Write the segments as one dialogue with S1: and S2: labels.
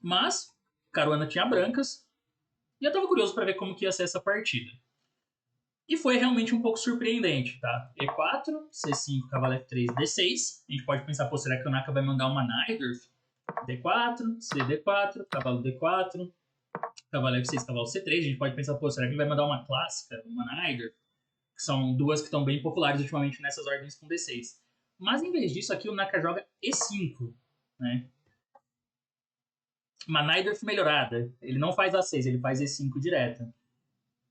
S1: Mas, Caruana tinha brancas, e eu tava curioso para ver como que ia ser essa partida. E foi realmente um pouco surpreendente, tá? E4, C5, cavalo F3, D6. A gente pode pensar, pô, será que o Naka vai mandar uma Najdorf? D4, CD4, cavalo D4, cavalo F6, cavalo C3. A gente pode pensar, pô, será que ele vai mandar uma clássica, uma Najdorf? Que são duas que estão bem populares ultimamente nessas ordens com D6. Mas em vez disso, aqui o Naka joga E5, né? Uma Najdorf melhorada. Ele não faz A6, ele faz E5 direto.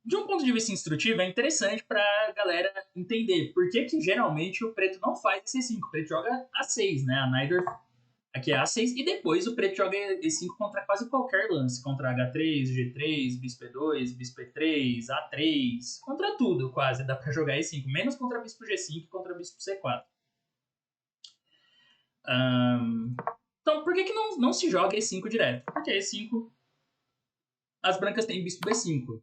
S1: De um ponto de vista instrutivo, é interessante pra galera entender por que geralmente o preto não faz esse E5. O preto joga A6, né? A Najdorf aqui é A6 e depois o preto joga E5 contra quase qualquer lance. Contra H3, G3, Bispo E2, Bispo E3, A3. Contra tudo, quase, dá pra jogar E5. Menos contra Bispo G5 e contra Bispo C4. Então, por que não se joga E5 direto? Porque E5, as brancas têm Bispo B5.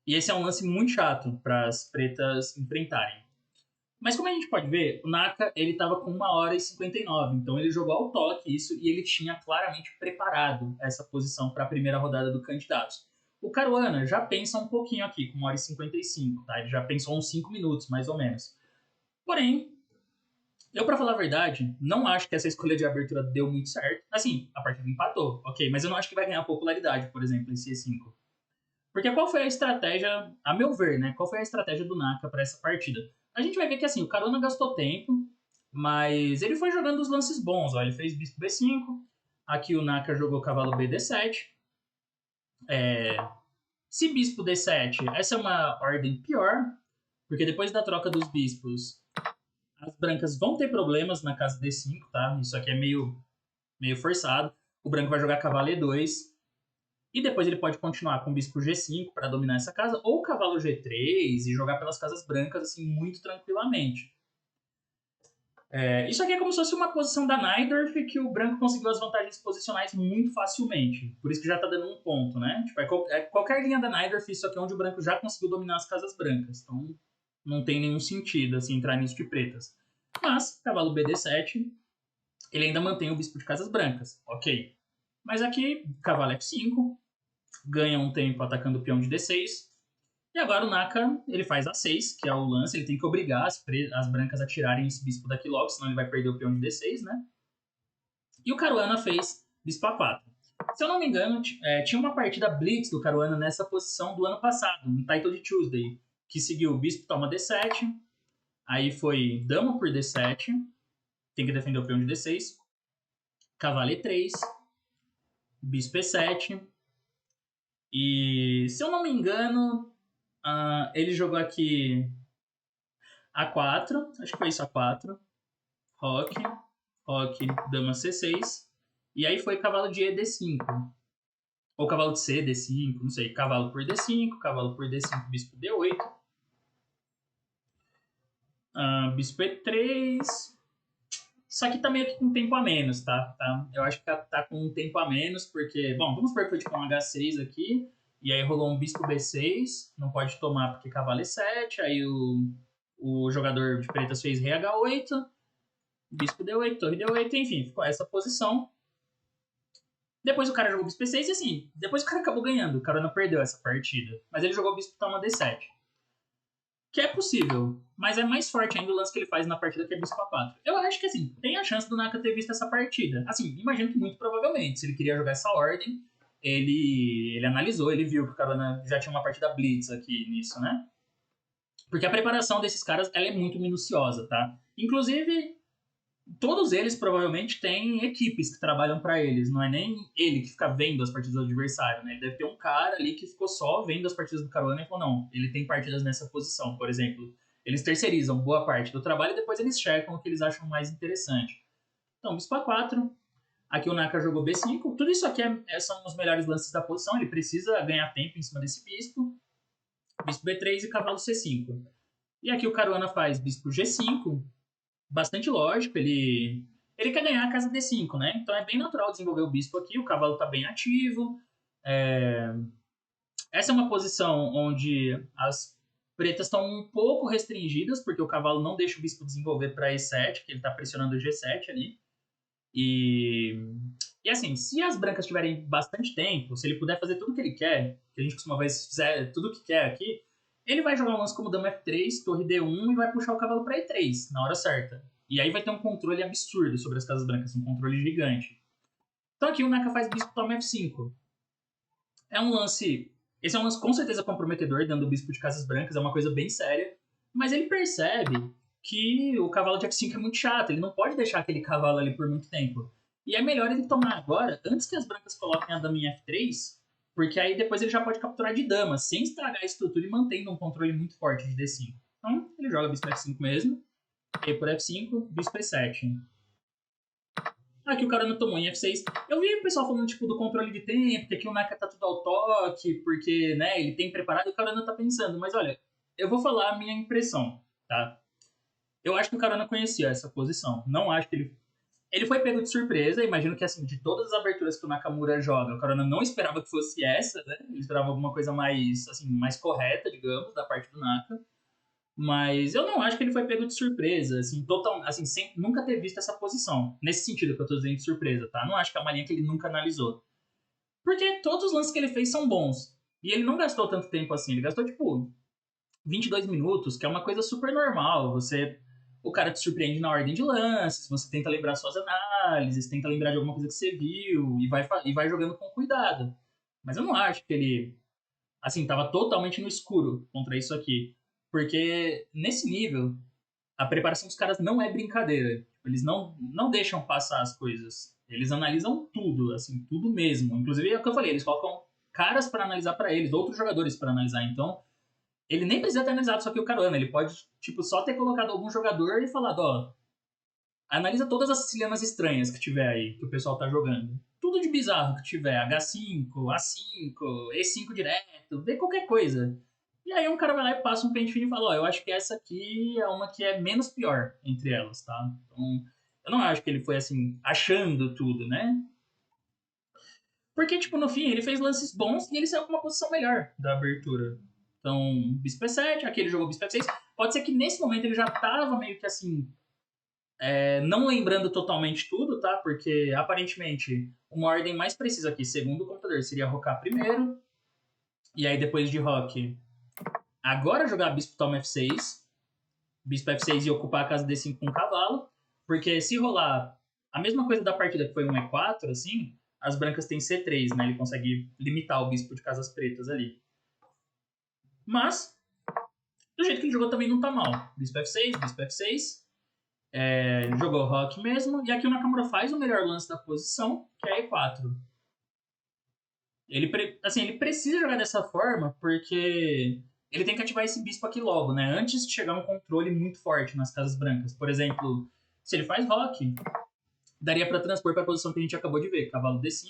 S1: E esse é um lance muito chato para as pretas enfrentarem. Mas como a gente pode ver, o Naka ele estava com 1h59, então ele jogou ao toque isso e ele tinha claramente preparado essa posição para a primeira rodada do Candidatos. O Caruana já pensa um pouquinho aqui, com 1h55, tá? Ele já pensou uns 5 minutos, mais ou menos. Porém, eu, para falar a verdade, não acho que essa escolha de abertura deu muito certo. Assim, a partida empatou, ok, mas eu não acho que vai ganhar popularidade, por exemplo, esse E5. Porque qual foi a estratégia, a meu ver, né? Qual foi a estratégia do Naka para essa partida? A gente vai ver que assim, o Caruana gastou tempo, mas ele foi jogando os lances bons. Ó. Ele fez Bispo B5, aqui o Naka jogou cavalo BD7. Se Bispo D7, essa é uma ordem pior, porque depois da troca dos bispos, as brancas vão ter problemas na casa D5, tá? Isso aqui é meio forçado. O branco vai jogar cavalo E2, e depois ele pode continuar com o bispo G5 para dominar essa casa, ou cavalo G3 e jogar pelas casas brancas assim muito tranquilamente. Isso aqui é como se fosse uma posição da Najdorf que o branco conseguiu as vantagens posicionais muito facilmente. Por isso que já tá dando um ponto, né? Tipo, qualquer linha da Najdorf, isso aqui é onde o branco já conseguiu dominar as casas brancas. Então não tem nenhum sentido assim, entrar nisso de pretas. Mas, cavalo BD7, ele ainda mantém o bispo de casas brancas. Ok. Mas aqui, cavalo F5, ganha um tempo atacando o peão de D6. E agora o Naka, ele faz A6, que é o lance, ele tem que obrigar as brancas a tirarem esse bispo daqui logo, senão ele vai perder o peão de D6, né? E o Caruana fez bispo A4. Se eu não me engano, tinha uma partida Blitz do Caruana nessa posição do ano passado, no Title de Tuesday, que seguiu bispo toma D7, aí foi dama por D7, tem que defender o peão de D6, cavalo E3, bispo E7, e se eu não me engano, ele jogou aqui A4, acho que foi isso, A4, roque, dama C6, e aí foi cavalo de E, D5, ou cavalo de C, D5, não sei, cavalo por D5, bispo D8, bispo E3, isso aqui tá meio que com tempo a menos, tá? Eu acho que tá com um tempo a menos, porque, bom, vamos supor que foi tipo um H6 aqui, e aí rolou um bispo B6, não pode tomar porque cavalo E7, aí o jogador de pretas fez rei H8, bispo D8, torre D8, enfim, ficou essa posição. Depois o cara jogou bispo E6 e assim, depois o cara acabou ganhando, o cara não perdeu essa partida, mas ele jogou bispo toma D7. Que é possível, mas é mais forte ainda o lance que ele faz na partida que é bispo A4. Eu acho que assim, tem a chance do Naka ter visto essa partida. Assim, imagino que muito provavelmente, se ele queria jogar essa ordem, ele analisou, ele viu que o Caruana já tinha uma partida blitz aqui nisso, né? Porque a preparação desses caras, ela é muito minuciosa, tá? Inclusive, todos eles provavelmente têm equipes que trabalham para eles, não é nem ele que fica vendo as partidas do adversário, né? Ele deve ter um cara ali que ficou só vendo as partidas do Caruana e falou, não, ele tem partidas nessa posição, por exemplo. Eles terceirizam boa parte do trabalho e depois eles checam o que eles acham mais interessante. Então, bispo A4, aqui o Naka jogou B5, tudo isso aqui são os melhores lances da posição, ele precisa ganhar tempo em cima desse bispo, bispo B3 e cavalo C5. E aqui o Caruana faz bispo G5, bastante lógico, ele quer ganhar a casa D5, né? Então é bem natural desenvolver o bispo aqui, o cavalo está bem ativo. Essa é uma posição onde as pretas estão um pouco restringidas, porque o cavalo não deixa o bispo desenvolver para E7, que ele está pressionando o G7 ali. E assim, se as brancas tiverem bastante tempo, se ele puder fazer tudo que ele quer, que a gente costuma ver se fizer tudo o que quer aqui, ele vai jogar um lance como dama F3, torre D1 e vai puxar o cavalo para E3 na hora certa. E aí vai ter um controle absurdo sobre as casas brancas, um controle gigante. Então aqui o Naka faz bispo toma F5. É um lance... Esse é um lance com certeza comprometedor, dando o bispo de casas brancas, é uma coisa bem séria. Mas ele percebe que o cavalo de F5 é muito chato, ele não pode deixar aquele cavalo ali por muito tempo. E é melhor ele tomar agora, antes que as brancas coloquem a dama em F3, porque aí depois ele já pode capturar de dama, sem estragar a estrutura e mantendo um controle muito forte de D5. Então, ele joga bispo F5 mesmo, e por F5, bispo E7. Aqui o cara não tomou em F6. Eu vi o pessoal falando, tipo, do controle de tempo, que aqui o Naka tá tudo ao toque, porque, né, ele tem preparado e o cara não tá pensando. Mas olha, eu vou falar a minha impressão, tá? Eu acho que o Carona conhecia essa posição. Não acho que ele... Ele foi pego de surpresa. Imagino que, assim, de todas as aberturas que o Nakamura joga, o Carona não esperava que fosse essa, né? Ele esperava alguma coisa mais, assim, mais correta, digamos, da parte do Naka. Mas eu não acho que ele foi pego de surpresa, assim, total, assim, sem nunca ter visto essa posição. Nesse sentido que eu tô dizendo de surpresa, tá? Não acho que é uma linha que ele nunca analisou. Porque todos os lances que ele fez são bons. E ele não gastou tanto tempo assim. Ele gastou, tipo, 22 minutos, que é uma coisa super normal. O cara te surpreende na ordem de lances, você tenta lembrar suas análises, tenta lembrar de alguma coisa que você viu e vai jogando com cuidado. Mas eu não acho que ele, assim, tava totalmente no escuro contra isso aqui. Porque nesse nível, a preparação dos caras não é brincadeira. Eles não deixam passar as coisas. Eles analisam tudo, assim, tudo mesmo. Inclusive, é o que eu falei, eles colocam caras para analisar para eles, outros jogadores para analisar. Então, ele nem precisa ter analisado só que o Carona. Ele pode, tipo, só ter colocado algum jogador e falado, ó, analisa todas as sicilianas estranhas que tiver aí, que o pessoal tá jogando. Tudo de bizarro que tiver, H5, A5, E5 direto, vê qualquer coisa. E aí um cara vai lá e passa um pente fino e fala, ó, eu acho que essa aqui é uma que é menos pior entre elas, tá? Então, eu não acho que ele foi, assim, achando tudo, né? Porque, tipo, no fim, ele fez lances bons e ele saiu com uma posição melhor da abertura. Então, bispo E7, aqui ele jogou bispo F6. Pode ser que nesse momento ele já tava meio que, assim, não lembrando totalmente tudo, tá? Porque, aparentemente, uma ordem mais precisa aqui, segundo o computador, seria rocar primeiro. E aí, depois de rock, agora jogar bispo toma F6. Bispo F6 e ocupar a casa D5 com o cavalo. Porque se rolar a mesma coisa da partida que foi um E4, assim, as brancas têm C3, né? Ele consegue limitar o bispo de casas pretas ali. Mas, do jeito que ele jogou também não tá mal. Bispo F6, bispo F6. Jogou rock mesmo. E aqui o Nakamura faz o melhor lance da posição, que é E4. Ele precisa jogar dessa forma porque ele tem que ativar esse bispo aqui logo, né? Antes de chegar um controle muito forte nas casas brancas. Por exemplo, se ele faz rock, daria para transpor para a posição que a gente acabou de ver. Cavalo D5,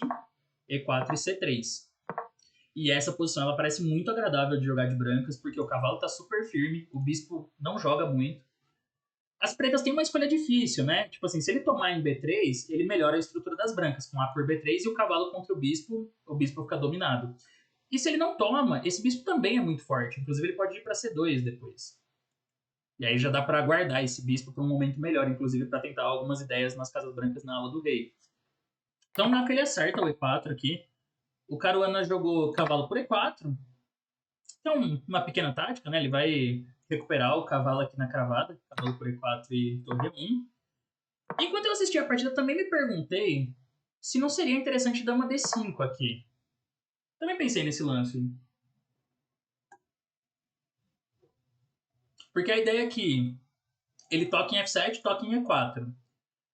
S1: E4 e C3. E essa posição ela parece muito agradável de jogar de brancas, porque o cavalo tá super firme, o bispo não joga muito. As pretas têm uma escolha difícil, né? Tipo assim, se ele tomar em B3, ele melhora a estrutura das brancas, com A por B3 e o cavalo contra o bispo fica dominado. E se ele não toma, esse bispo também é muito forte. Inclusive, ele pode ir para C2 depois. E aí já dá para guardar esse bispo para um momento melhor, inclusive para tentar algumas ideias nas casas brancas na ala do rei. Então, Naka ele acerta o E4 aqui. O Caruana jogou cavalo por E4. Então, uma pequena tática, né? Ele vai recuperar o cavalo aqui na cravada. Cavalo por E4 e torre E1. Enquanto eu assistia a partida, também me perguntei se não seria interessante dama D5 aqui. Também pensei nesse lance. Porque a ideia é que ele toca em F7, toca em E4.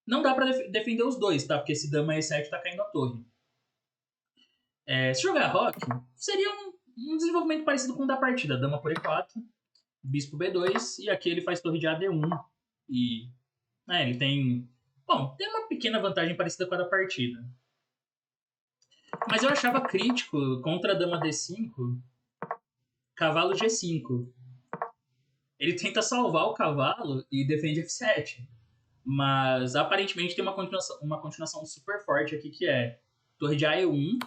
S1: Não dá pra defender os dois, tá? Porque esse dama E7 tá caindo a torre. Se jogar rock, seria um desenvolvimento parecido com o da partida. Dama por E4, bispo B2, e aqui ele faz torre de AD1. E ele tem... Bom, tem uma pequena vantagem parecida com a da partida. Mas eu achava crítico contra a dama D5, cavalo G5. Ele tenta salvar o cavalo e defende F7. Mas aparentemente tem uma continuação super forte aqui que é torre de AE1.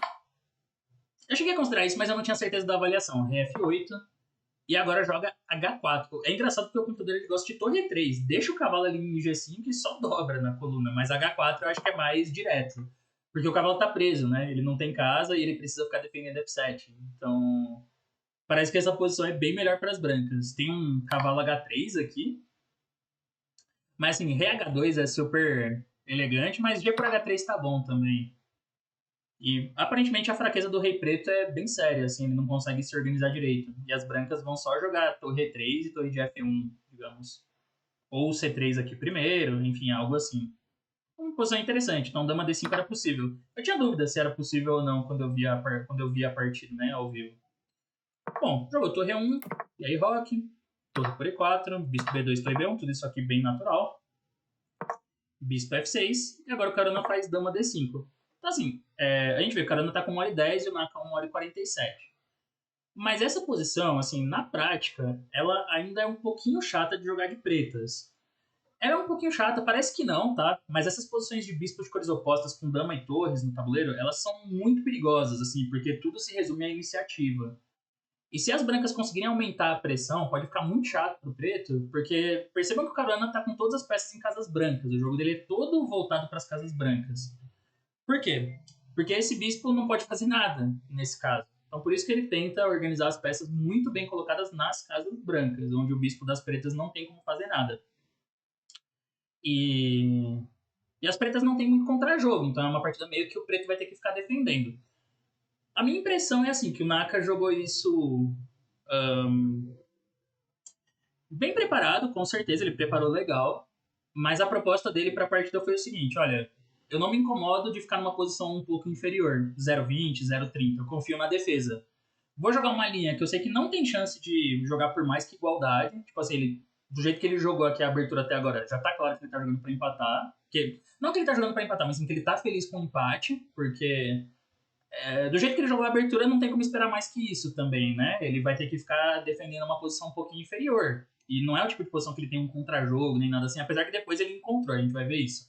S1: Eu cheguei a considerar isso, mas eu não tinha certeza da avaliação. Rei F8. E agora joga H4. É engraçado porque o computador ele gosta de torre E3. Deixa o cavalo ali em G5 e só dobra na coluna. Mas H4 eu acho que é mais direto. Porque o cavalo tá preso, né? Ele não tem casa e ele precisa ficar defendendo F7. Então, parece que essa posição é bem melhor para as brancas. Tem um cavalo H3 aqui. Mas assim, Rei H2 é super elegante, mas G por H3 tá bom também. E aparentemente a fraqueza do Rei Preto é bem séria, assim, ele não consegue se organizar direito. E as brancas vão só jogar torre E3 e torre de F1, digamos. Ou C3 aqui primeiro, enfim, algo assim. Uma posição interessante, então dama D5 era possível. Eu tinha dúvida se era possível ou não quando eu vi a partida, né, ao vivo. Bom, jogou torre E1, e aí roque, torre por E4, bispo B2, torre B1, tudo isso aqui bem natural. Bispo F6, e agora o Carona faz dama D5. Então assim, a gente vê que o Carona tá com 1h10 e o Naka 1h47. Mas essa posição, assim, na prática, ela ainda é um pouquinho chata de jogar de pretas. Ela é um pouquinho chata, parece que não, tá? Mas essas posições de bispo de cores opostas com dama e torres no tabuleiro, elas são muito perigosas, assim, porque tudo se resume à iniciativa. E se as brancas conseguirem aumentar a pressão, pode ficar muito chato pro preto, porque percebam que o Caruana tá com todas as peças em casas brancas. O jogo dele é todo voltado para as casas brancas. Por quê? Porque esse bispo não pode fazer nada nesse caso. Então por isso que ele tenta organizar as peças muito bem colocadas nas casas brancas, onde o bispo das pretas não tem como fazer nada. E, e as pretas não tem muito contra-jogo, então é uma partida meio que o preto vai ter que ficar defendendo. A minha impressão é assim, que o Naka jogou isso bem preparado, com certeza, ele preparou legal, mas a proposta dele para a partida foi o seguinte, olha, eu não me incomodo de ficar numa posição um pouco inferior, 0,20, 0,30, eu confio na defesa. Vou jogar uma linha que eu sei que não tem chance de jogar por mais que igualdade, tipo assim, ele, do jeito que ele jogou aqui a abertura até agora, já tá claro que ele tá jogando para empatar, não que ele tá jogando para empatar, mas sim que ele tá feliz com o empate, porque do jeito que ele jogou a abertura, não tem como esperar mais que isso também, né? Ele vai ter que ficar defendendo uma posição um pouquinho inferior. E não é o tipo de posição que ele tem um contra-jogo, nem nada assim, apesar que depois ele encontrou, a gente vai ver isso.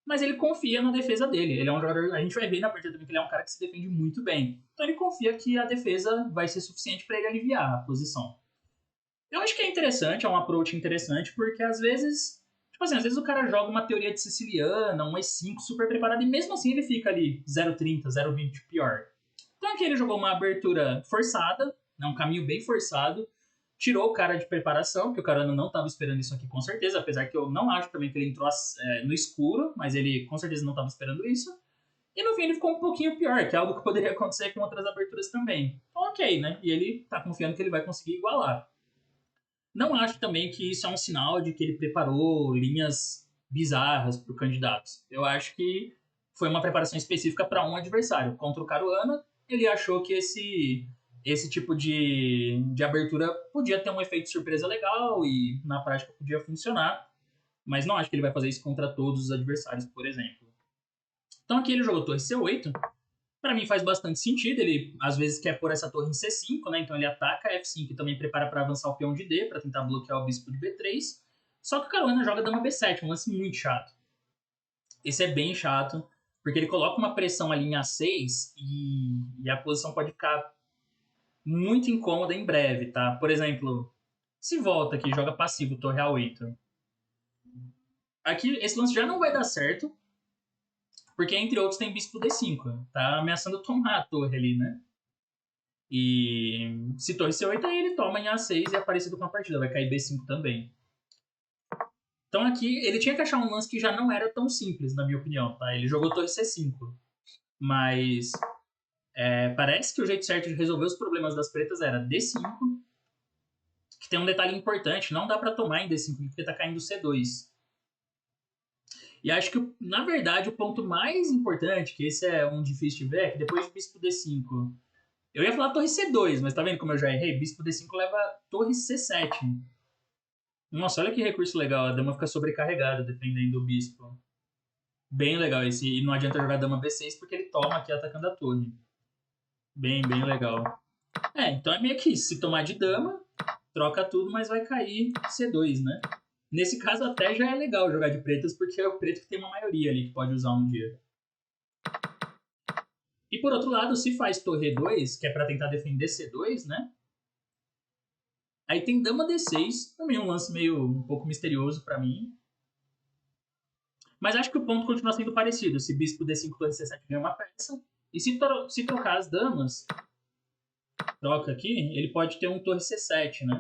S1: Mas ele confia na defesa dele. Ele é um jogador, a gente vai ver na partida também que ele é um cara que se defende muito bem. Então ele confia que a defesa vai ser suficiente para ele aliviar a posição. Eu acho que é interessante, é um approach interessante, porque às vezes, tipo assim, às vezes o cara joga uma teoria de siciliana, um E5 super preparado, e mesmo assim ele fica ali 0,30, 0,20 pior. Então aqui ele jogou uma abertura forçada, né, um caminho bem forçado, tirou o cara de preparação, porque o cara não estava esperando isso aqui com certeza, apesar que eu não acho também que ele entrou no escuro, mas ele com certeza não estava esperando isso. E no fim ele ficou um pouquinho pior, que é algo que poderia acontecer com outras aberturas também. Então, ok, né? E ele tá confiando que ele vai conseguir igualar. Não acho também que isso é um sinal de que ele preparou linhas bizarras para o candidato. Eu acho que foi uma preparação específica para um adversário. Contra o Caruana, ele achou que esse tipo de abertura podia ter um efeito surpresa legal e na prática podia funcionar, mas não acho que ele vai fazer isso contra todos os adversários, por exemplo. Então aqui ele jogou torre C8, para mim faz bastante sentido, ele às vezes quer pôr essa torre em C5, né? Então ele ataca F5 e também prepara para avançar o peão de D, para tentar bloquear o bispo de B3. Só que o Caruana joga dama B7, um lance muito chato. Esse é bem chato, porque ele coloca uma pressão ali em A6 e a posição pode ficar muito incômoda em breve, tá? Por exemplo, se volta aqui e joga passivo torre A8. Aqui, esse lance já não vai dar certo, porque entre outros tem bispo D5. Tá ameaçando tomar a torre ali, né? E se torre C8, aí ele toma em A6 e é parecido com a partida. Vai cair B5 também. Então aqui ele tinha que achar um lance que já não era tão simples, na minha opinião. Tá? Ele jogou torre C5. Mas parece que o jeito certo de resolver os problemas das pretas era D5. Que tem um detalhe importante. Não dá para tomar em D5 porque tá caindo C2. E acho que, na verdade, o ponto mais importante, que esse é um difícil de ver, é que depois de bispo D5 eu ia falar torre C2, mas tá vendo como eu já errei? Bispo D5 leva torre C7. Nossa, olha que recurso legal. A dama fica sobrecarregada dependendo do bispo. Bem legal esse. E não adianta jogar dama B6 porque ele toma aqui atacando a torre. Bem, bem legal. Então é meio que isso. Se tomar de dama, troca tudo, mas vai cair C2, né? Nesse caso até já é legal jogar de pretas, porque é o preto que tem uma maioria ali que pode usar um dia. E por outro lado, se faz torre 2, que é para tentar defender C2, né? Aí tem dama D6, também um lance meio um pouco misterioso para mim. Mas acho que o ponto continua sendo parecido. Se bispo D5, torre C7 ganha uma peça. E se trocar as damas, troca aqui, ele pode ter um torre C7, né?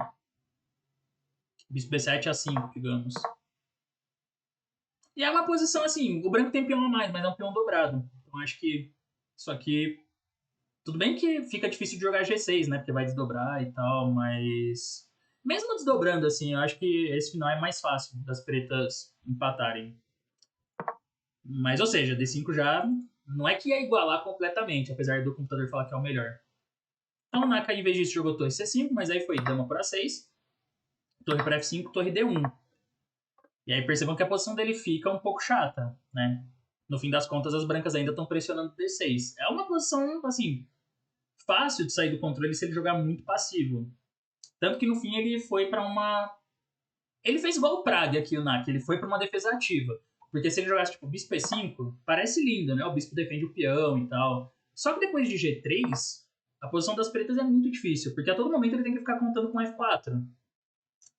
S1: Bispo B7 A5, digamos. E é uma posição assim, o branco tem peão a mais, mas é um peão dobrado. Então acho que isso aqui... Tudo bem que fica difícil de jogar G6, né? Porque vai desdobrar e tal, mas... Mesmo desdobrando, assim, eu acho que esse final é mais fácil das pretas empatarem. Mas, ou seja, D5 já não é que ia igualar completamente, apesar do computador falar que é o melhor. Então o Naka, em vez disso, jogou torre C5, mas aí foi dama por A6, torre para F5, torre D1. E aí percebam que a posição dele fica um pouco chata, né? No fim das contas, as brancas ainda estão pressionando D6. É uma posição, assim, fácil de sair do controle se ele jogar muito passivo. Tanto que no fim ele foi para uma... Ele fez igual o Praga aqui, o Naka, ele foi para uma defesa ativa. Porque se ele jogasse tipo bispo E5, parece lindo, né? O bispo defende o peão e tal. Só que depois de G3, a posição das pretas é muito difícil, porque a todo momento ele tem que ficar contando com F4.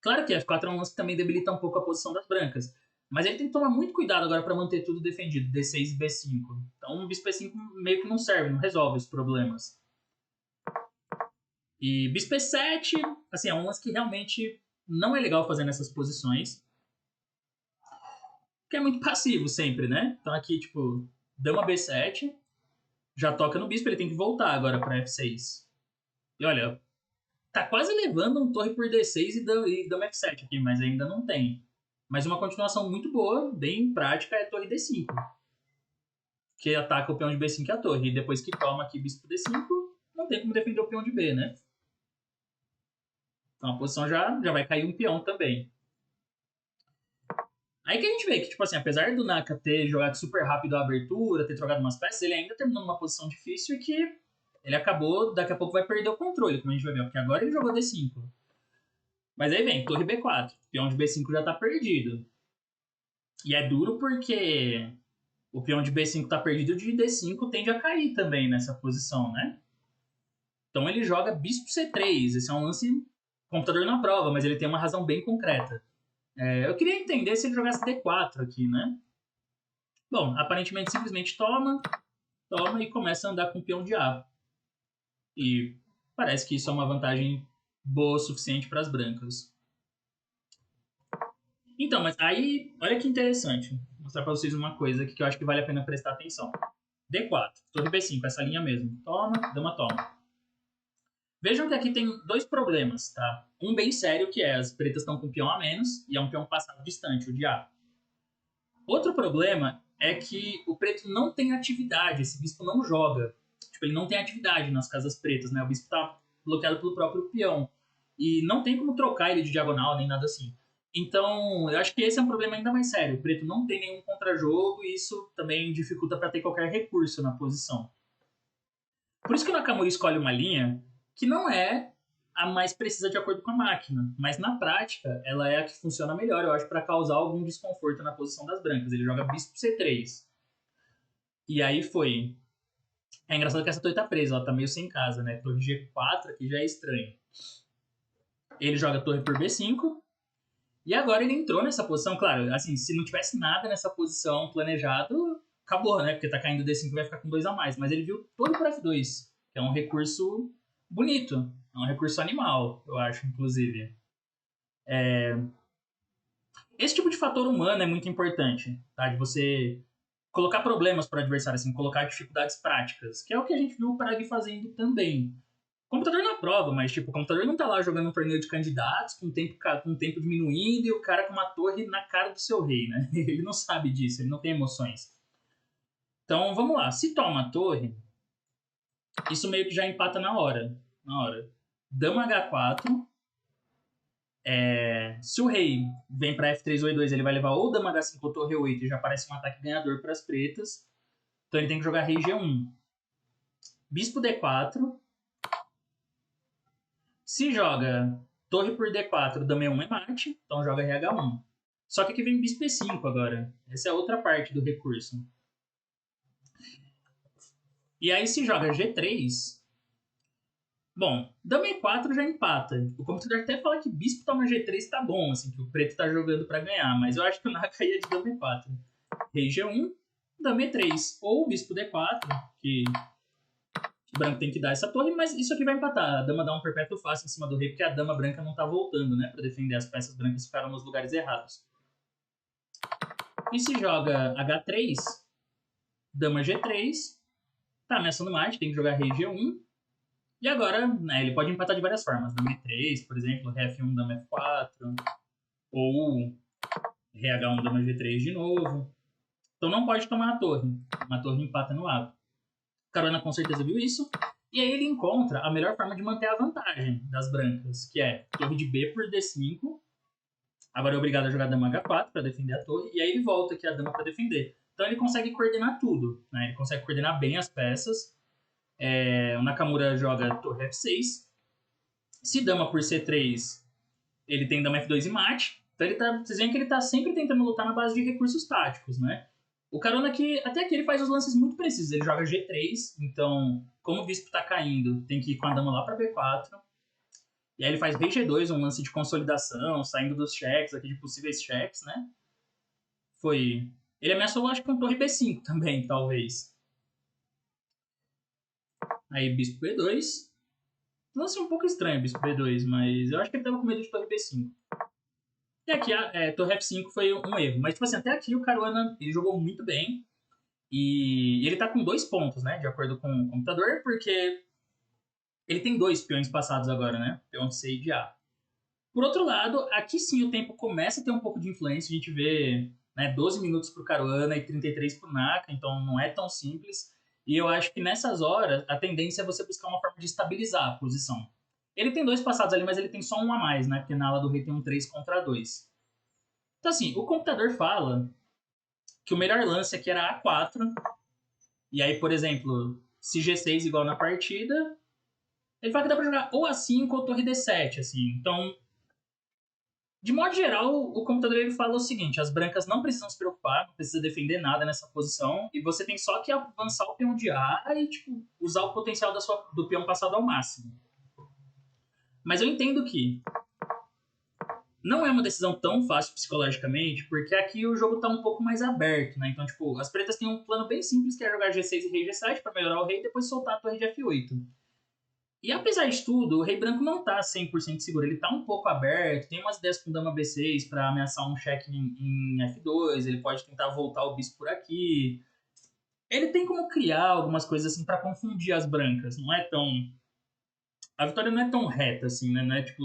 S1: Claro que F4 é um lance que também debilita um pouco a posição das brancas. Mas ele tem que tomar muito cuidado agora para manter tudo defendido, D6 e B5. Então o bispo E5 meio que não serve, não resolve os problemas. E bispo E7, assim, é um lance que realmente não é legal fazer nessas posições. Porque é muito passivo sempre, né? Então aqui, tipo, dama B7, já toca no bispo, ele tem que voltar agora para F6. E olha, tá quase levando um torre por D6 e dama F7 aqui, mas ainda não tem. Mas uma continuação muito boa, bem prática, é torre D5. Que ataca o peão de B5 e a torre. E depois que toma aqui bispo D5, não tem como defender o peão de B, né? Então a posição já vai cair um peão também. Aí que a gente vê que, tipo assim, apesar do Naka ter jogado super rápido a abertura, ter trocado umas peças, ele ainda terminou numa posição difícil e que ele acabou, daqui a pouco vai perder o controle, como a gente vai ver, porque agora ele jogou D5. Mas aí vem, torre B4, peão de B5 já tá perdido. E é duro porque o peão de B5 tá perdido, o de D5 tende a cair também nessa posição, né? Então ele joga bispo C3, esse é um lance computador na prova, mas ele tem uma razão bem concreta. Eu queria entender se ele jogasse D4 aqui, né? Bom, aparentemente simplesmente toma e começa a andar com o peão de A. E parece que isso é uma vantagem boa o suficiente para as brancas. Então, mas aí, olha que interessante. Vou mostrar para vocês uma coisa aqui que eu acho que vale a pena prestar atenção. D4, torre B5, essa linha mesmo. Toma, dama toma. Vejam que aqui tem dois problemas, tá? Um bem sério, que é as pretas estão com peão a menos e é um peão passado distante, o de A. Outro problema é que o preto não tem atividade, esse bispo não joga. Tipo, ele não tem atividade nas casas pretas, né? O bispo tá bloqueado pelo próprio peão. E não tem como trocar ele de diagonal, nem nada assim. Então, eu acho que esse é um problema ainda mais sério. O preto não tem nenhum contrajogo e isso também dificulta para ter qualquer recurso na posição. Por isso que o Nakamura escolhe uma linha que não é a mais precisa de acordo com a máquina, mas na prática ela é a que funciona melhor, eu acho, para causar algum desconforto na posição das brancas. Ele joga bispo C3. E aí foi. É engraçado que essa torre tá presa, ela tá meio sem casa, né? Torre G4 aqui já é estranho. Ele joga torre por B5. E agora ele entrou nessa posição, claro, assim, se não tivesse nada nessa posição planejado, acabou, né? Porque tá caindo D5 e vai ficar com 2 a mais. Mas ele viu torre por F2, que é um recurso bonito. É um recurso animal, eu acho, inclusive. Esse tipo de fator humano é muito importante, tá? De você colocar problemas para o adversário, assim, colocar dificuldades práticas, que é o que a gente viu o Prague fazendo também. O computador na prova, mas tipo, o computador não tá lá jogando um torneio de candidatos com o tempo diminuindo e o cara com uma torre na cara do seu rei, né? Ele não sabe disso, ele não tem emoções. Então, vamos lá. Se toma a torre, isso meio que já empata na hora. Dama H4. Se o rei vem para F3 ou E2, ele vai levar ou dama H5 ou torre 8 e já parece um ataque ganhador para as pretas. Então ele tem que jogar rei G1. Bispo D4. Se joga torre por D4, dama E1 é mate, então joga RH1. Só que aqui vem bispo E5 agora. Essa é outra parte do recurso. E aí se joga G3... Bom, dama E4 já empata. O computador até fala que bispo toma G3 tá bom, assim, que o preto tá jogando para ganhar, mas eu acho que o Naka ia de dama E4. rei G1, dama E3. Ou bispo D4, que o branco tem que dar essa torre, mas isso aqui vai empatar. A dama dá um perpétuo fácil em cima do rei, porque a dama branca não tá voltando, né? Pra defender, as peças brancas ficaram nos lugares errados. E se joga H3, dama G3, tá ameaçando mate, tem que jogar rei G1. E agora, né, ele pode empatar de várias formas. Dama E3, por exemplo, rei F1, dama F4. Ou rei H1, dama G3 de novo. Então não pode tomar a torre. Uma torre empata no ato. Caruana com certeza viu isso. E aí ele encontra a melhor forma de manter a vantagem das brancas, que é torre de B por D5. Agora é obrigado a jogar dama H4 para defender a torre. E aí ele volta aqui a dama para defender. Então ele consegue coordenar tudo. Né? Ele consegue coordenar bem as peças. O Nakamura joga torre F6. Se dama por C3, ele tem dama F2 e mate. Então vocês veem que ele tá sempre tentando lutar na base de recursos táticos, né? O Caruana aqui, até aqui ele faz os lances muito precisos. Ele joga G3, então, como o bispo tá caindo, tem que ir com a dama lá pra B4. E aí ele faz rei G2, um lance de consolidação, saindo dos cheques, aqui de possíveis cheques, né? Foi... Ele ameaçou, acho que com torre B5 também, talvez. Aí bispo B2. Lance um pouco estranho bispo B2, mas eu acho que ele tava com medo de torre B5. E aqui a torre F5 foi um erro. Mas, tipo assim, até aqui o Caruana ele jogou muito bem. E ele tá com 2 pontos, né? De acordo com o computador, porque ele tem 2 peões passados agora, né? Peão de C e de A. Por outro lado, aqui sim o tempo começa a ter um pouco de influência. A gente vê, né, 12 minutos pro Caruana e 33 pro Naka, então não é tão simples. E eu acho que nessas horas a tendência é você buscar uma forma de estabilizar a posição. Ele tem 2 passados ali, mas ele tem só um a mais, né? Porque na ala do rei tem um 3 contra 2. Então assim, o computador fala que o melhor lance aqui era A4. E aí, por exemplo, se G6 igual na partida, ele fala que dá pra jogar ou A5 ou torre D7, assim. Então, de modo geral, o computador ele fala o seguinte: as brancas não precisam se preocupar, não precisa defender nada nessa posição, e você tem só que avançar o peão de A e tipo, usar o potencial do peão passado ao máximo. Mas eu entendo que não é uma decisão tão fácil psicologicamente, porque aqui o jogo tá um pouco mais aberto, né? Então, tipo, as pretas têm um plano bem simples, que é jogar G6 e rei G7 para melhorar o rei e depois soltar a torre de F8. E apesar de tudo, o rei branco não tá 100% seguro, ele tá um pouco aberto, tem umas ideias com dama B6 para ameaçar um cheque em F2, ele pode tentar voltar o bispo por aqui. Ele tem como criar algumas coisas assim para confundir as brancas, não é tão... A vitória não é tão reta assim, né? Não é, tipo,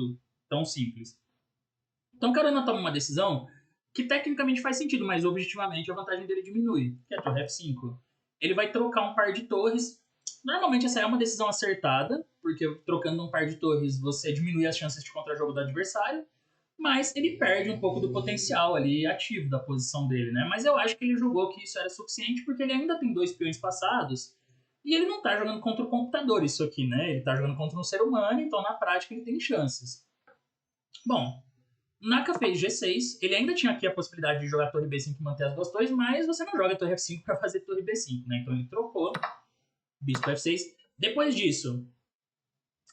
S1: tão simples. Então o Carona toma uma decisão que tecnicamente faz sentido, mas objetivamente a vantagem dele diminui, que é a torre F5. Ele vai trocar um par de torres. Normalmente essa é uma decisão acertada, porque trocando um par de torres você diminui as chances de contra-jogo do adversário, mas ele perde um pouco do potencial ali ativo da posição dele, né? Mas eu acho que ele julgou que isso era suficiente porque ele ainda tem 2 peões passados e ele não tá jogando contra o computador isso aqui, né? Ele tá jogando contra um ser humano, então na prática ele tem chances. Bom, Naka fez G6, ele ainda tinha aqui a possibilidade de jogar torre B5 e manter as 2 torres, mas você não joga torre F5 para fazer torre B5, né? Então ele trocou, bispo F6. Depois disso,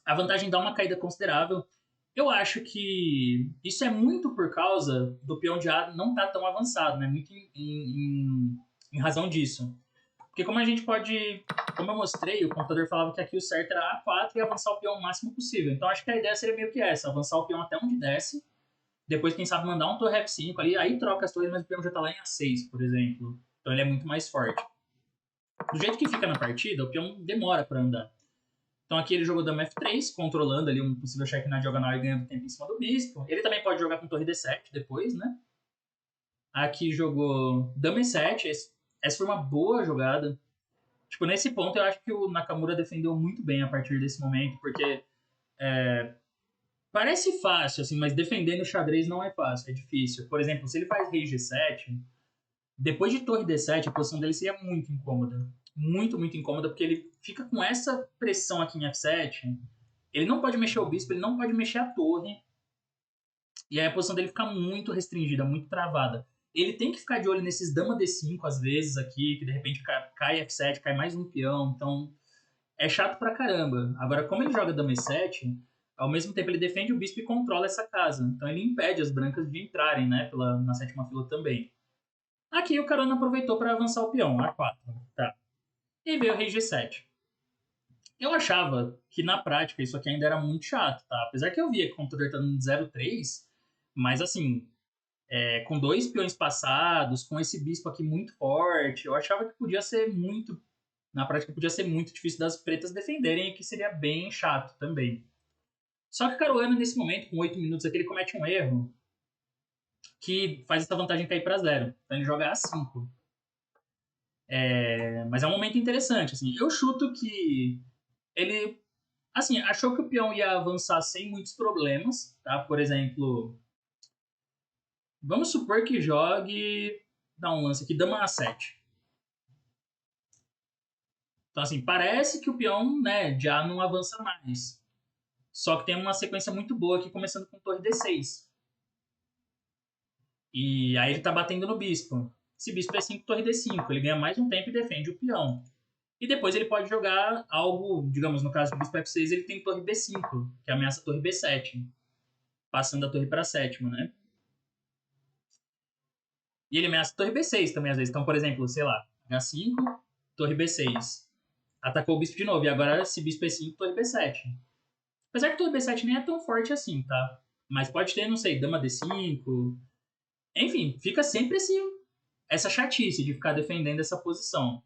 S1: a vantagem dá uma caída considerável. Eu acho que isso é muito por causa do peão de A não estar tão avançado, né? Muito em razão disso. Porque como a gente pode... Como eu mostrei, o computador falava que aqui o certo era A4 e avançar o peão o máximo possível. Então acho que a ideia seria meio que essa, avançar o peão até onde desce, depois, quem sabe, mandar um torre F5 ali, aí troca as torres, mas o peão já tá lá em A6, por exemplo. Então ele é muito mais forte. Do jeito que fica na partida, o peão demora para andar. Então aqui ele jogou dama F3, controlando ali um possível cheque na diagonal e ganhando tempo em cima do bispo. Ele também pode jogar com torre D7 depois, né? Aqui jogou dama E7, essa foi uma boa jogada. Tipo, nesse ponto eu acho que o Nakamura defendeu muito bem a partir desse momento, porque parece fácil, assim, mas defender no xadrez não é fácil, é difícil. Por exemplo, se ele faz rei G7, depois de torre D7, a posição dele seria muito incômoda. Muito, muito incômoda, porque ele fica com essa pressão aqui em F7. Ele não pode mexer o bispo, ele não pode mexer a torre. E aí a posição dele fica muito restringida, muito travada. Ele tem que ficar de olho nesses dama D5, às vezes, aqui, que de repente cai F7, cai mais um peão. Então, é chato pra caramba. Agora, como ele joga dama E7, ao mesmo tempo ele defende o bispo e controla essa casa. Então ele impede as brancas de entrarem, né, na sétima fila também. Aqui o Carona aproveitou para avançar o peão, A4. Tá. E veio o rei G7. Eu achava que na prática isso aqui ainda era muito chato, tá? Apesar que eu via que o computador tá no 0,3, mas assim, com dois peões passados, com esse bispo aqui muito forte, eu achava que podia ser muito, na prática podia ser muito difícil das pretas defenderem e que seria bem chato também. Só que o Caruana, nesse momento, com 8 minutos aqui, ele comete um erro que faz essa vantagem cair para zero. Então ele joga A5. Mas é um momento interessante, assim. Eu chuto que ele, assim, achou que o peão ia avançar sem muitos problemas, tá? Por exemplo, vamos supor que jogue, dá um lance aqui, dama A7. Então, assim, parece que o peão, né, já não avança mais. Só que tem uma sequência muito boa aqui, começando com torre D6. E aí ele tá batendo no bispo. Esse bispo é 5, torre D5. Ele ganha mais um tempo e defende o peão. E depois ele pode jogar algo, digamos, no caso do bispo F6, ele tem torre B5, que ameaça a torre B7, passando a torre para a sétima, né? E ele ameaça a torre B6 também, às vezes. Então, por exemplo, sei lá, H5, torre B6. Atacou o bispo de novo, e agora esse bispo E5, torre B7. Apesar que torre B7 nem é tão forte assim, tá? Mas pode ter, não sei, dama D5. Enfim, fica sempre essa chatice de ficar defendendo essa posição.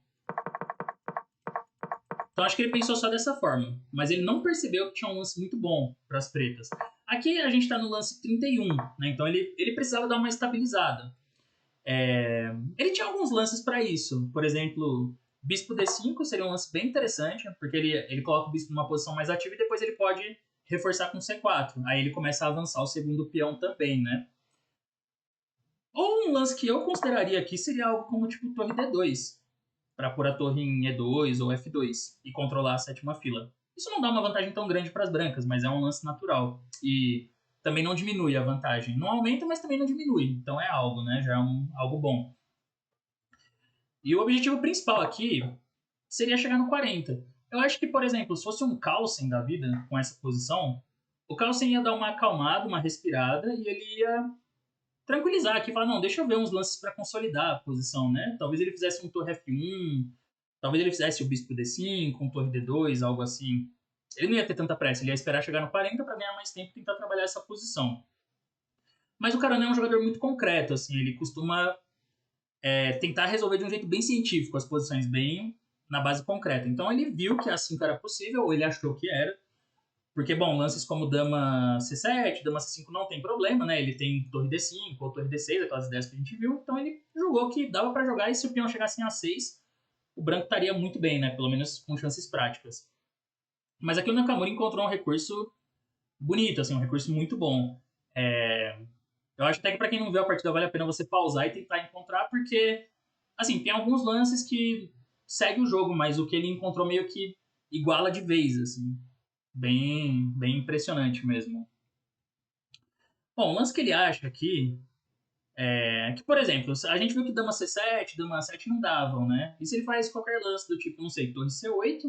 S1: Então acho que ele pensou só dessa forma, mas ele não percebeu que tinha um lance muito bom para as pretas. Aqui a gente está no lance 31, né? Então ele precisava dar uma estabilizada. Ele tinha alguns lances para isso. Por exemplo, bispo D5 seria um lance bem interessante, porque ele coloca o bispo numa posição mais ativa e depois ele pode reforçar com C4. Aí ele começa a avançar o segundo peão também, né? Ou um lance que eu consideraria aqui seria algo como tipo torre D2, para pôr a torre em E2 ou F2 e controlar a sétima fila. Isso não dá uma vantagem tão grande para as brancas, mas é um lance natural. E também não diminui a vantagem. Não aumenta, mas também não diminui. Então é algo, né? Já é algo bom. E o objetivo principal aqui seria chegar no 40. Eu acho que, por exemplo, se fosse um Carlsen da vida com essa posição, o Carlsen ia dar uma acalmada, uma respirada e ele ia tranquilizar aqui, falar, não, deixa eu ver uns lances para consolidar a posição, né? Talvez ele fizesse um torre F1, talvez ele fizesse o bispo D5, um torre D2, algo assim. Ele não ia ter tanta pressa, ele ia esperar chegar no 40 para ganhar mais tempo e tentar trabalhar essa posição. Mas o Carone é um jogador muito concreto, assim, ele costuma tentar resolver de um jeito bem científico as posições, bem na base concreta. Então ele viu que assim era possível, ou ele achou que era, porque, bom, lances como dama C7, dama C5 não tem problema, né? Ele tem torre D5 ou torre D6, aquelas ideias que a gente viu. Então ele julgou que dava para jogar e se o peão chegasse em A6, o branco estaria muito bem, né? Pelo menos com chances práticas. Mas aqui o Nakamura encontrou um recurso bonito, assim, um recurso muito bom. Eu acho até que para quem não viu a partida vale a pena você pausar e tentar encontrar, porque, assim, tem alguns lances que segue o jogo, mas o que ele encontrou meio que iguala de vez, assim. Bem impressionante mesmo. Bom, o lance que ele acha aqui é que, por exemplo, a gente viu que dama C7, dama A7 não davam, né? E se ele faz qualquer lance do tipo, não sei, torre C8,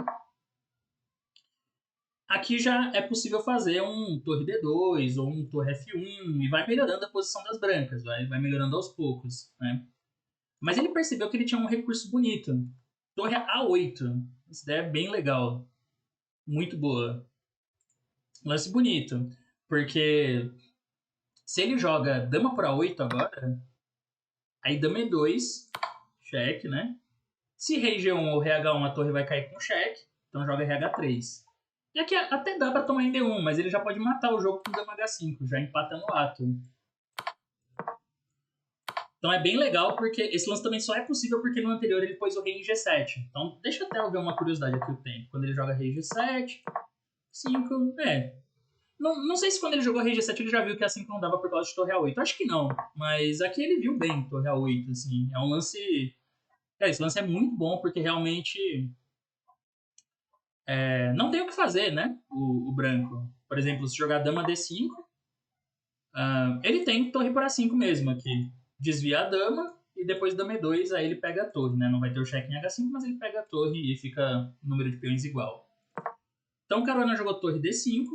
S1: aqui já é possível fazer um torre D2 ou um torre F1 e vai melhorando a posição das brancas, vai melhorando aos poucos, né? Mas ele percebeu que ele tinha um recurso bonito. Torre A8. Essa ideia é bem legal. Muito boa. Lance bonito. Porque se ele joga dama para 8 agora, aí dama E2, cheque, né? Se rei G1 ou rei H1, a torre vai cair com cheque, então joga rei H3. E aqui até dá pra tomar em D1, mas ele já pode matar o jogo com dama H5, já empatando o ato. Então é bem legal, porque esse lance também só é possível porque no anterior ele pôs o rei em G7. Então deixa até eu ver uma curiosidade aqui o tempo. Quando ele joga rei G7, 5, não sei se quando ele jogou rei G7 ele já viu que A5 não dava por causa de torre A8. Acho que não, mas aqui ele viu bem torre A8, assim. É um lance... esse lance é muito bom porque realmente não tem o que fazer, né? O branco. Por exemplo, se jogar dama D5, ele tem torre por A5 mesmo aqui. Desvia a dama e depois dama E2, aí ele pega a torre, né? Não vai ter o cheque em H5, mas ele pega a torre e fica o número de peões igual. Então o Caruana jogou torre D5.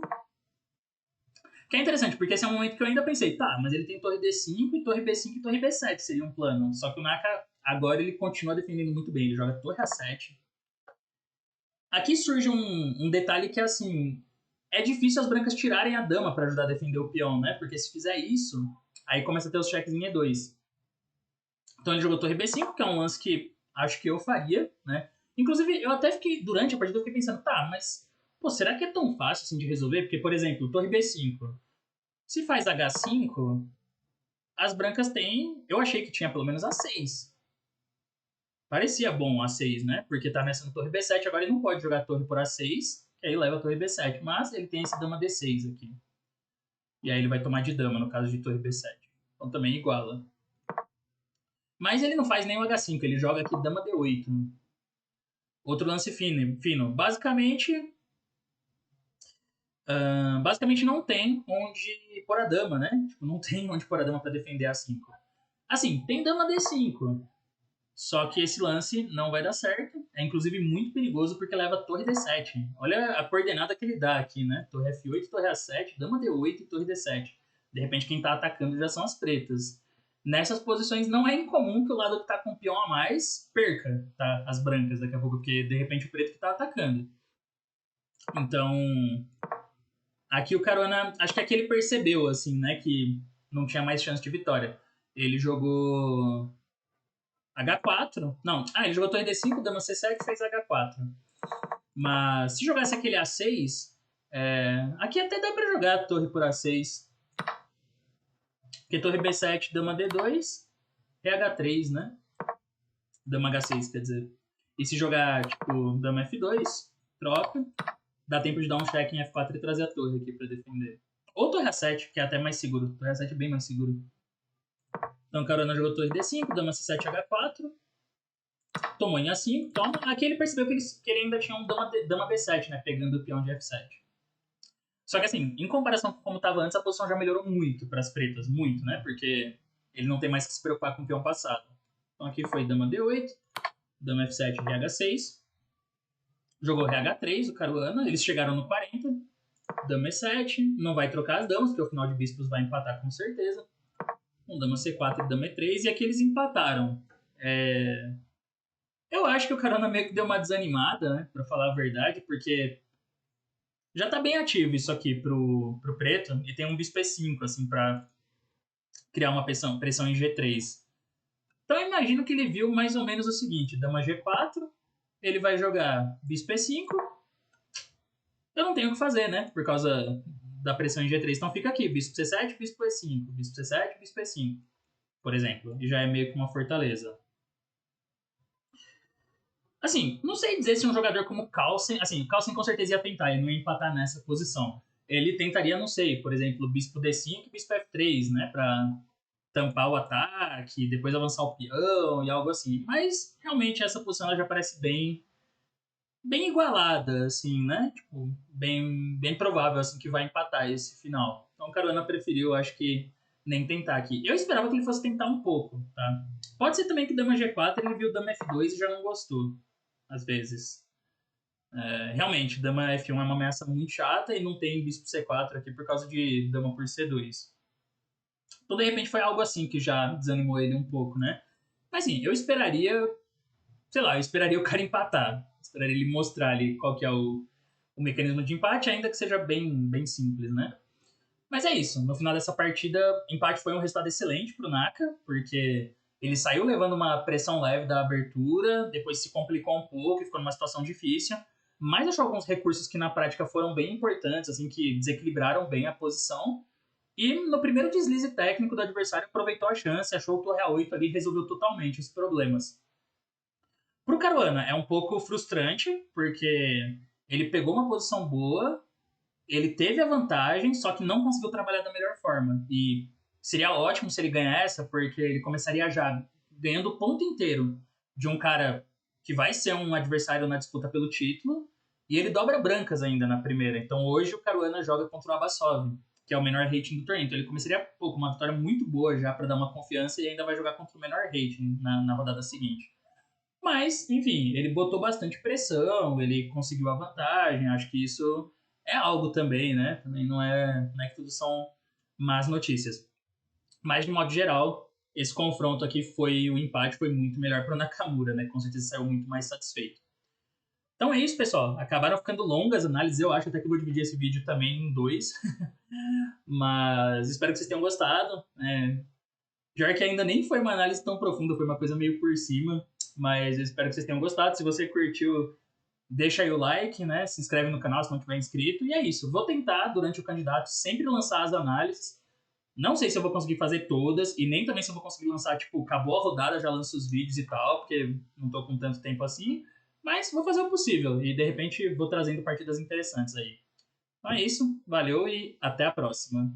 S1: Que é interessante, porque esse é um momento que eu ainda pensei, tá, mas ele tem torre D5 e torre B5 e torre B7, seria um plano. Só que o Naka, agora ele continua defendendo muito bem, ele joga torre A7. Aqui surge um detalhe que, assim, é difícil as brancas tirarem a dama pra ajudar a defender o peão, né? Porque se fizer isso, aí começa a ter os cheques em E2. Então ele jogou torre B5, que é um lance que acho que eu faria, né? Inclusive, eu até fiquei, durante a partida, eu fiquei pensando, tá, mas, pô, será que é tão fácil assim de resolver? Porque, por exemplo, torre B5, se faz H5, as brancas têm, eu achei que tinha pelo menos A6. Parecia bom A6, né? Porque tá nessa no torre B7, agora ele não pode jogar torre por A6, que aí leva a torre B7, mas ele tem esse dama D6 aqui. E aí ele vai tomar de dama, no caso de torre B7. Então também iguala. Mas ele não faz nem o H5, ele joga aqui dama D8. Outro lance fino. Basicamente não tem onde pôr a dama, né? Tipo, não tem onde pôr a dama pra defender A5. Assim, tem dama D5. Só que esse lance não vai dar certo. É inclusive muito perigoso porque leva a torre D7. Olha a coordenada que ele dá aqui, né? Torre F8, torre A7, dama D8 e torre D7. De repente quem tá atacando já são as pretas. Nessas posições não é incomum que o lado que tá com o peão a mais perca, tá? As brancas daqui a pouco, porque de repente o preto que tá atacando. Então, aqui o Caruana, acho que aqui ele percebeu, assim, né, que não tinha mais chance de vitória. Ele jogou H4. Não, ele jogou torre D5, dama C7 e fez H4. Mas se jogasse aquele A6, aqui até dá pra jogar a torre por A6. Porque torre B7, dama D2, é H3, né? Dama H6, quer dizer. E se jogar, tipo, dama F2, troca. Dá tempo de dar um check em F4 e trazer a torre aqui pra defender. Ou torre A7, que é até mais seguro. Torre A7 é bem mais seguro. Então, Carona jogou torre D5, dama C7, H4. Tomou em A5, toma. Aqui ele percebeu que ele ainda tinha um dama B7, né? Pegando o peão de F7. Só que assim, em comparação com como estava antes, a posição já melhorou muito para as pretas. Muito, né? Porque ele não tem mais que se preocupar com o peão passado. Então aqui foi dama D8, dama F7, RH6. Jogou RH3, o Caruana. Eles chegaram no 40. Dama E7. Não vai trocar as damas, porque o final de bispos vai empatar com certeza. Dama C4 e dama E3. E aqui eles empataram. Eu acho que o Caruana meio que deu uma desanimada, né? Pra falar a verdade, porque já tá bem ativo isso aqui pro preto. E tem um bispo E5, assim, pra criar uma pressão em G3. Então eu imagino que ele viu mais ou menos o seguinte: dama G4, ele vai jogar bispo E5. Eu não tenho o que fazer, né? Por causa da pressão em G3. Então fica aqui: bispo C7, bispo E5, bispo C7, bispo E5, por exemplo. E já é meio que uma fortaleza. Assim, não sei dizer se um jogador como Carlsen. Assim, o Carlsen com certeza ia tentar, ele não ia empatar nessa posição. Ele tentaria, não sei, por exemplo, bispo D5 e bispo F3, né? Pra tampar o ataque, depois avançar o peão e algo assim. Mas realmente essa posição ela já parece bem igualada, assim, né? Tipo, bem provável assim que vai empatar esse final. Então o Caruana preferiu, acho que nem tentar aqui. Eu esperava que ele fosse tentar um pouco, tá? Pode ser também que dama G4 ele viu dama F2 e já não gostou, às vezes. Realmente, dama F1 é uma ameaça muito chata e não tem bispo C4 aqui por causa de dama por C2. Então, de repente, foi algo assim que já desanimou ele um pouco, né? Mas, assim, eu esperaria, sei lá, eu esperaria o cara empatar. Esperaria ele mostrar ali qual que é o mecanismo de empate, ainda que seja bem simples, né? Mas é isso. No final dessa partida, empate foi um resultado excelente pro Naka, porque ele saiu levando uma pressão leve da abertura, depois se complicou um pouco e ficou numa situação difícil, mas achou alguns recursos que na prática foram bem importantes, assim, que desequilibraram bem a posição. E no primeiro deslize técnico do adversário aproveitou a chance, achou o torre A8 ali e resolveu totalmente os problemas. Pro Caruana é um pouco frustrante, porque ele pegou uma posição boa, ele teve a vantagem, só que não conseguiu trabalhar da melhor forma. E seria ótimo se ele ganhar essa, porque ele começaria já ganhando o ponto inteiro de um cara que vai ser um adversário na disputa pelo título, e ele dobra brancas ainda na primeira. Então hoje o Caruana joga contra o Abassov, que é o menor rating do torneio. Então ele começaria com uma vitória muito boa já para dar uma confiança e ainda vai jogar contra o menor rating na rodada seguinte. Mas, enfim, ele botou bastante pressão, ele conseguiu a vantagem, acho que isso é algo também, né? Também não é que tudo são más notícias. Mas, de modo geral, esse confronto aqui o empate foi muito melhor para o Nakamura, né? Com certeza saiu muito mais satisfeito. Então é isso, pessoal. Acabaram ficando longas as análises. Eu acho até que eu vou dividir esse vídeo também em dois. Mas espero que vocês tenham gostado. Pior que ainda nem foi uma análise tão profunda, foi uma coisa meio por cima. Mas eu espero que vocês tenham gostado. Se você curtiu, deixa aí o like, né? Se inscreve no canal se não tiver inscrito. E é isso. Vou tentar, durante o candidato, sempre lançar as análises. Não sei se eu vou conseguir fazer todas, e nem também se eu vou conseguir lançar, tipo, acabou a rodada, já lanço os vídeos e tal, porque não tô com tanto tempo assim. Mas vou fazer o possível, e de repente vou trazendo partidas interessantes aí. Então é isso, valeu e até a próxima.